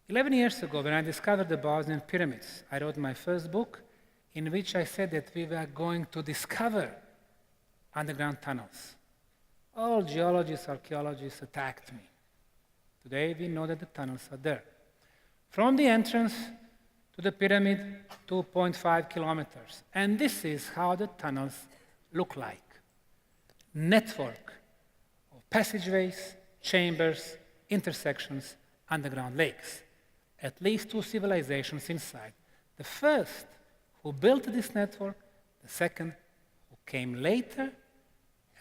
11 years ago, when I discovered the Bosnian Pyramids, I wrote my first book in which I said that we were going to discover underground tunnels. All geologists, archaeologists attacked me. Today, we know that the tunnels are there. From the entrance to the pyramid, 2.5 kilometers. And this is how the tunnels look like. Network of passageways, chambers, intersections, underground lakes. At least 2 civilizations inside. The first who built this network, the second who came later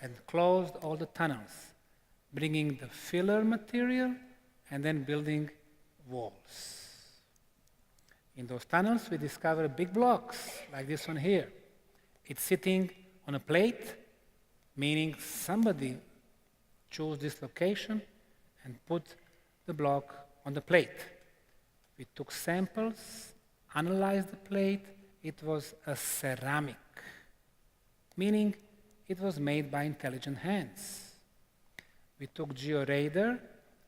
and closed all the tunnels, bringing the filler material and then building walls. In those tunnels, we discover big blocks, like this one here. It's sitting on a plate, meaning somebody chose this location and put the block on the plate. We took samples, analyzed the plate. It was a ceramic, meaning it was made by intelligent hands. We took georadar,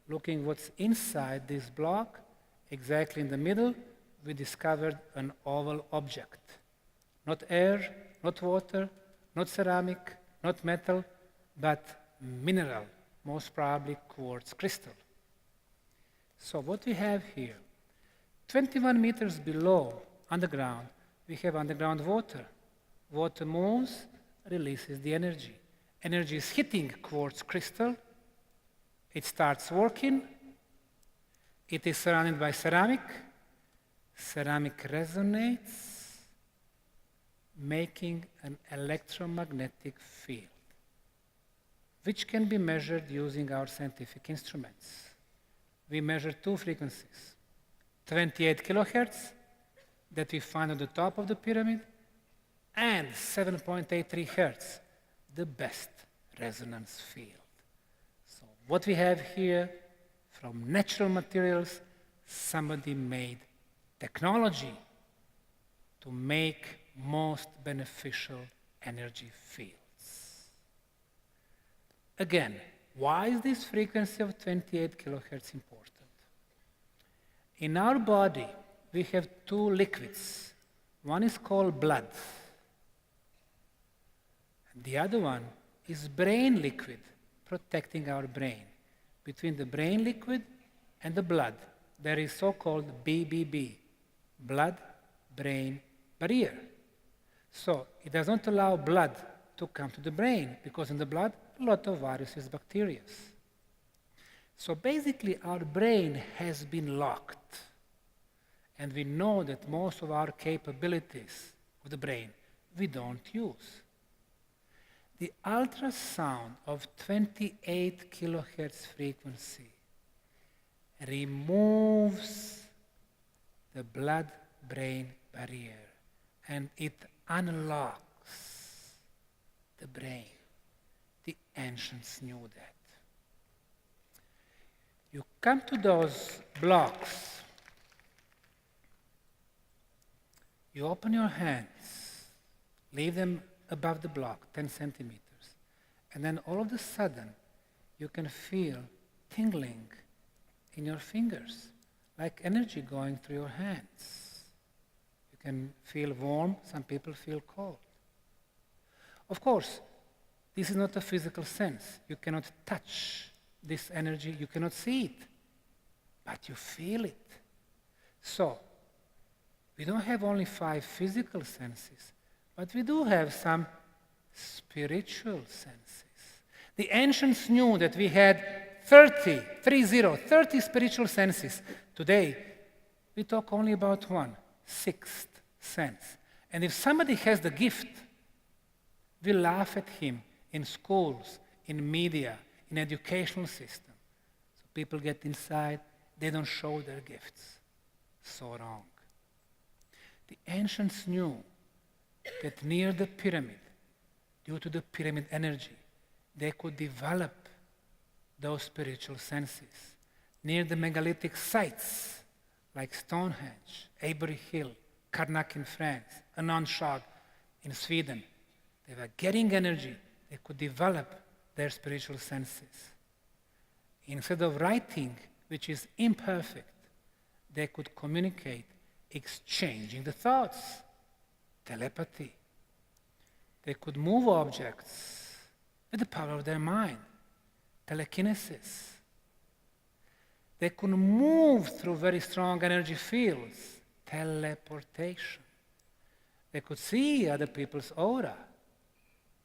looking what's inside this block. Exactly in the middle, we discovered an oval object. Not air, not water, not ceramic, not metal, but mineral, most probably quartz crystal. So what we have here, 21 meters below underground, we have underground water. Water moves, releases the energy. Energy is hitting quartz crystal. It starts working. It is surrounded by ceramic. Ceramic resonates, making an electromagnetic field, which can be measured using our scientific instruments. We measure 2 frequencies, 28 kilohertz that we find on the top of the pyramid, and 7.83 hertz, the best resonance field. So what we have here from natural materials, somebody made technology to make most beneficial energy fields. Again, why is this frequency of 28 kilohertz important? In our body, we have 2 liquids. One is called blood. The other one is brain liquid, protecting our brain. Between the brain liquid and the blood, there is so-called BBB, blood-brain barrier. So it does not allow blood to come to the brain, because in the blood, a lot of viruses, bacteria. So basically, our brain has been locked. And we know that most of our capabilities of the brain, we don't use. The ultrasound of 28 kilohertz frequency removes the blood-brain barrier, and it unlocks the brain. The ancients knew that. You come to those blocks, you open your hands, leave them above the block, 10 centimeters, and then all of a sudden, you can feel tingling in your fingers, like energy going through your hands. You can feel warm, some people feel cold. Of course, this is not a physical sense. You cannot touch this energy, you cannot see it, but you feel it. So, we don't have only 5 physical senses, but we do have some spiritual senses. The ancients knew that we had 30 spiritual senses. Today, we talk only about 1, 6th sense. And if somebody has the gift, we laugh at him in schools, in media, in educational system. So people get inside, they don't show their gifts. So wrong. The ancients knew that near the pyramid, due to the pyramid energy, they could develop those spiritual senses. Near the megalithic sites, like Stonehenge, Avebury Hill, Karnak in France, Anandshag in Sweden, they were getting energy. They could develop their spiritual senses. Instead of writing, which is imperfect, They could communicate, exchanging the thoughts, telepathy. They could move objects with the power of their mind, telekinesis. They could move through very strong energy fields, teleportation. They could see other people's aura.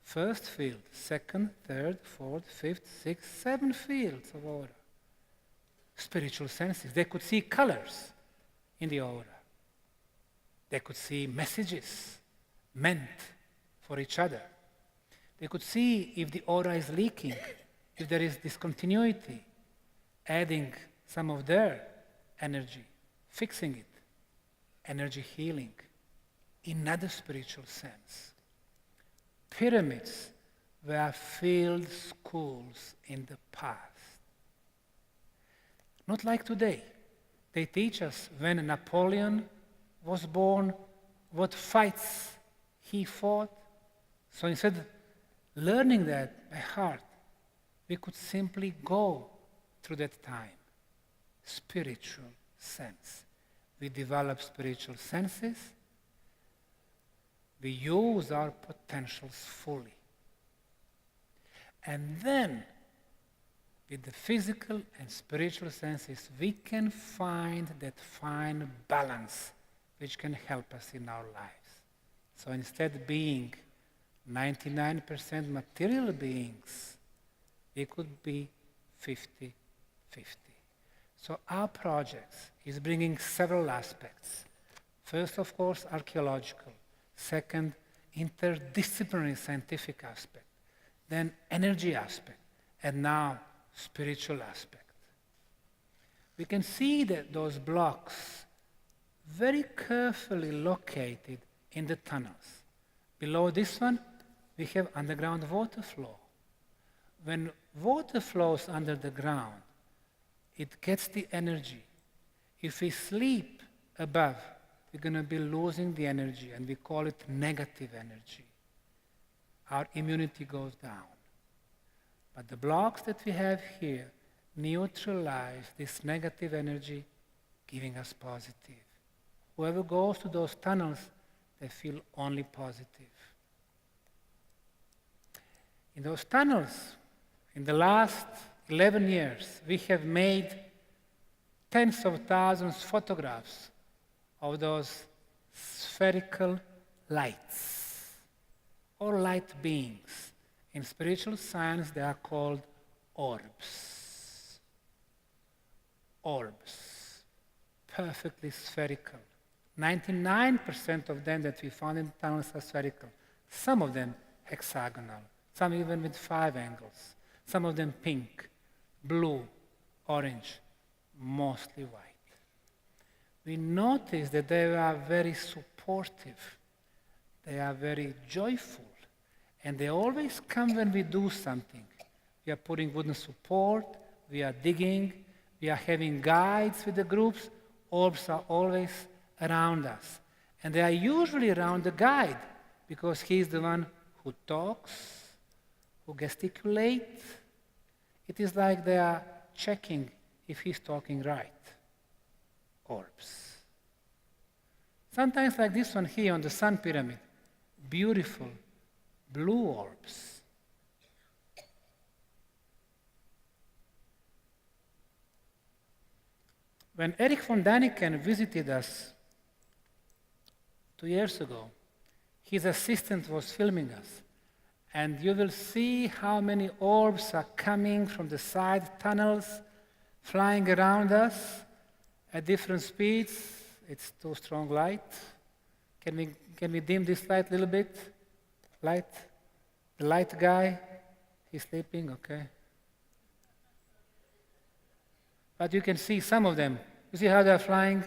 First field, second, third, fourth, fifth, sixth, seven fields of aura. Spiritual senses. They could see colors in the aura. They could see messages meant for each other. They could see if the aura is leaking, if there is discontinuity, adding some of their energy, fixing it, energy healing, in another spiritual sense. Pyramids were field schools in the past. Not like today. They teach us when Napoleon was born, what fights he fought. So instead of learning that by heart, we could simply go through that time. Spiritual sense. We develop spiritual senses. We use our potentials fully. And then, with the physical and spiritual senses, we can find that fine balance which can help us in our lives. So instead of being 99% material beings, we could be 50-50. So our project is bringing several aspects. First, of course, archaeological. Second, interdisciplinary scientific aspect. Then energy aspect. And now, spiritual aspect. We can see that those blocks very carefully located in the tunnels. Below this one, we have underground water flow. When water flows under the ground, it gets the energy. If we sleep above, we're going to be losing the energy, and we call it negative energy. Our immunity goes down. But the blocks that we have here neutralize this negative energy, giving us positive. Whoever goes to those tunnels, they feel only positive. In those tunnels, in the last 11 years, we have made tens of thousands of photographs of those spherical lights, or light beings. In spiritual science, they are called orbs. Orbs, perfectly spherical. 99% of them that we found in tunnels are spherical. Some of them hexagonal, some even with 5 angles. Some of them pink, blue, orange, mostly white. We notice that they are very supportive. They are very joyful. And they always come when we do something. We are putting wooden support, we are digging, we are having guides with the groups. Orbs are always around us. And they are usually around the guide, because he is the one who talks, who gesticulates. It is like they are checking if he's talking right. Orbs. Sometimes like this one here on the Sun Pyramid, beautiful blue orbs. When Erich von Däniken visited us 2 years ago, his assistant was filming us. And you will see how many orbs are coming from the side tunnels, flying around us at different speeds. It's too strong light. Can we dim this light a little bit? Light? The light guy? He's sleeping, okay. But you can see some of them. You see how they're flying?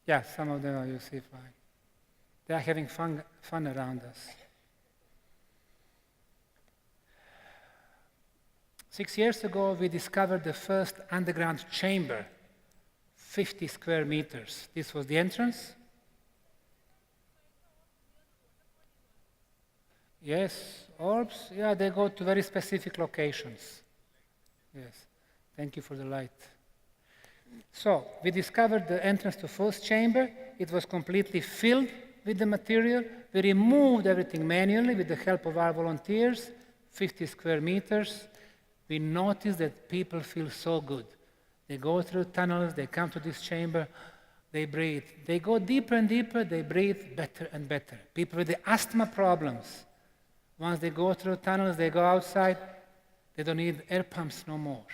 Yeah, some of them you see flying. They are having fun around us. 6 years ago, we discovered the first underground chamber, 50 square meters. This was the entrance. Yes, Orbs, yeah, they go to very specific locations. Yes, thank you for the light. So we discovered the entrance to first chamber. It was completely filled with the material. We removed everything manually with the help of our volunteers, 50 square meters. We noticed that people feel so good. They go through tunnels, they come to this chamber, they breathe. They go deeper and deeper, they breathe better and better. People with the asthma problems, once they go through tunnels, they go outside, they don't need air pumps no more.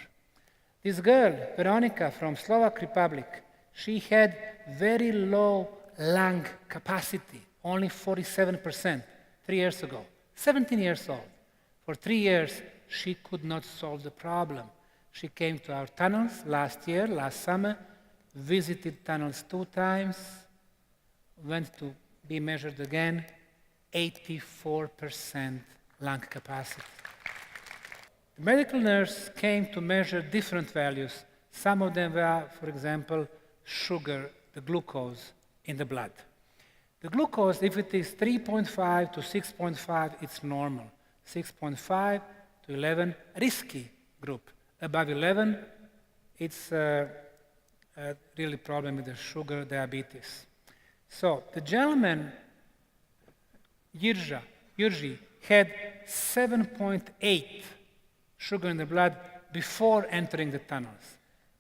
This girl, Veronica from Slovak Republic, she had very low lung capacity, only 47%, 3 years ago, 17 years old. For 3 years, she could not solve the problem. She came to our tunnels last summer, visited tunnels 2 times, went to be measured again, 84% lung capacity. The medical nurse came to measure different values. Some of them were, for example, sugar, the glucose in the blood. The glucose, if it is 3.5 to 6.5, it's normal. 6.5 to 11, risky group. Above 11, it's a really problem with the sugar diabetes. So the gentleman, Jirji, had 7.8 sugar in the blood before entering the tunnels.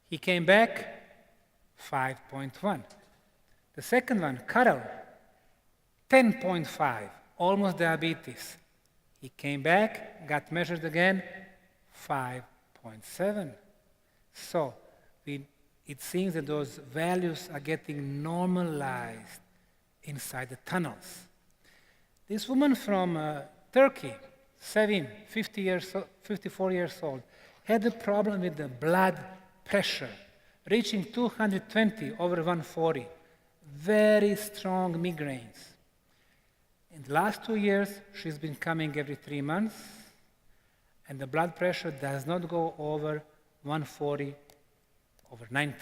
He came back, 5.1. The second one, Karel, 10.5, almost diabetes. He came back, got measured again, 5.7. So it seems that those values are getting normalized inside the tunnels. This woman from Turkey, Sevim, 54 years old, had a problem with the blood pressure, reaching 220 over 140. Very strong migraines. In the last 2 years, she's been coming every 3 months, and the blood pressure does not go over 140 over 90.